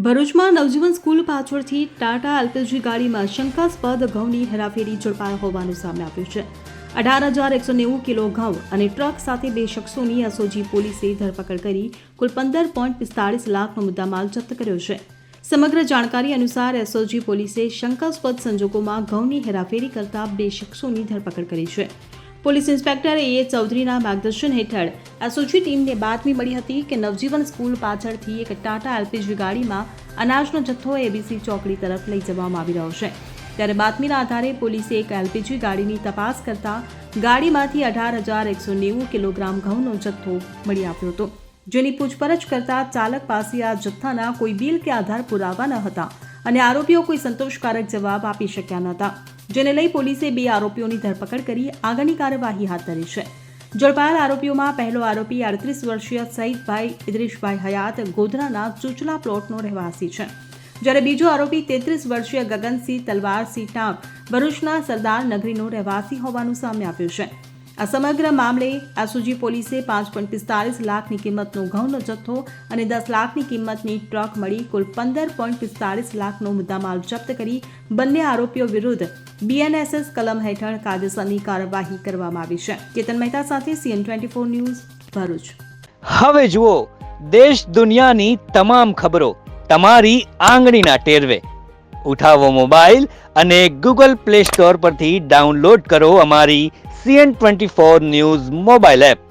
ભરૂચમાં નવજીવન સ્કૂલ પાછળથી ટાટા એલપીજી ગાડીમાં શંકાસ્પદ ઘઉંની હેરાફેરી ઝડપાઈ હોવાનું સામે આવ્યું છે। 18,190 કિલો ઘઉં અને ટ્રક સાથે બે શખ્સોની એસઓજી પોલીસે ધરપકડ કરી કુલ 15.45 લાખનો મુદ્દામાલ જપ્ત કર્યો છે। સમગ્ર જાણકારી અનુસાર એસઓજી પોલીસે શંકાસ્પદ સંજોગોમાં ઘઉંની હેરાફેરી કરતા બે શખ્સોની ધરપકડ કરી છે। પોલીસ ઇન્સ્પેક્ટર એ ચૌધરીના માર્ગદર્શન હેઠળ એસઓજી ટીમને બાતમી મળી હતી કે નવજીવન સ્કૂલ પાછળથી એક ટાટા એલપીજી ગાડીમાં અનાજનો જથ્થો એબીસી ચોકડી તરફ લઈ જવામાં આવી રહ્યો છે। ત્યારે બાતમીના આધારે પોલીસે એક એલપીજી ગાડીની તપાસ કરતા ગાડીમાંથી 18,190 કિલોગ્રામ ઘઉંનો જથ્થો મળી આવ્યો હતો, જેની પૂછપરછ કરતા ચાલક પાસે આ જથ્થાના કોઈ બિલ કે આધાર પુરાવા ન હતા અને આરોપીઓ કોઈ સંતોષકારક જવાબ આપી શક્યા ન હતા, જેને લઈ પોલીસે બે આરોપીઓની ધરપકડ કરી આગળની કાર્યવાહી હાથ ધરી છે। ઝડપાયેલ આરોપીઓમાં પહેલો આરોપી 38 વર્ષીય સઈદભાઈ ઇદ્રીશભાઈ હયાત ગોધરાના ચૂચલા પ્લોટનો રહેવાસી છે, જ્યારે બીજો આરોપી 33 વર્ષીય ગગનસિંહ તલવારસિંહ ટાંક ભરૂચના સરદાર નગરીનો રહેવાસી હોવાનું સામે આવ્યું છે। આ સમગ્ર મામલે એસઓજી પોલીસે 5.45 લાખની કિંમતનો ઘઉંનો જથ્થો અને 10 લાખની કિંમતની ટ્રક મળી કુલ 15.45 લાખનો મુદ્દામાલ જપ્ત કરી બંને આરોપીઓ વિરુદ્ધ બીએનએસએસ કલમ હેઠળ કાયદેસરની કાર્યવાહી કરવામાં આવી છે। કેતન મહેતા સાથે CN24 ન્યૂઝ ભરૂચ। હવે જુઓ દેશ દુનિયાની તમામ ખબરો તમારી આંગળીના ટેરવે। ઉઠાવો મોબાઈલ અને ગૂગલ પ્લે સ્ટોર પરથી ડાઉનલોડ કરો અમારી CN24 ન્યૂઝ મોબાઈલ એપ।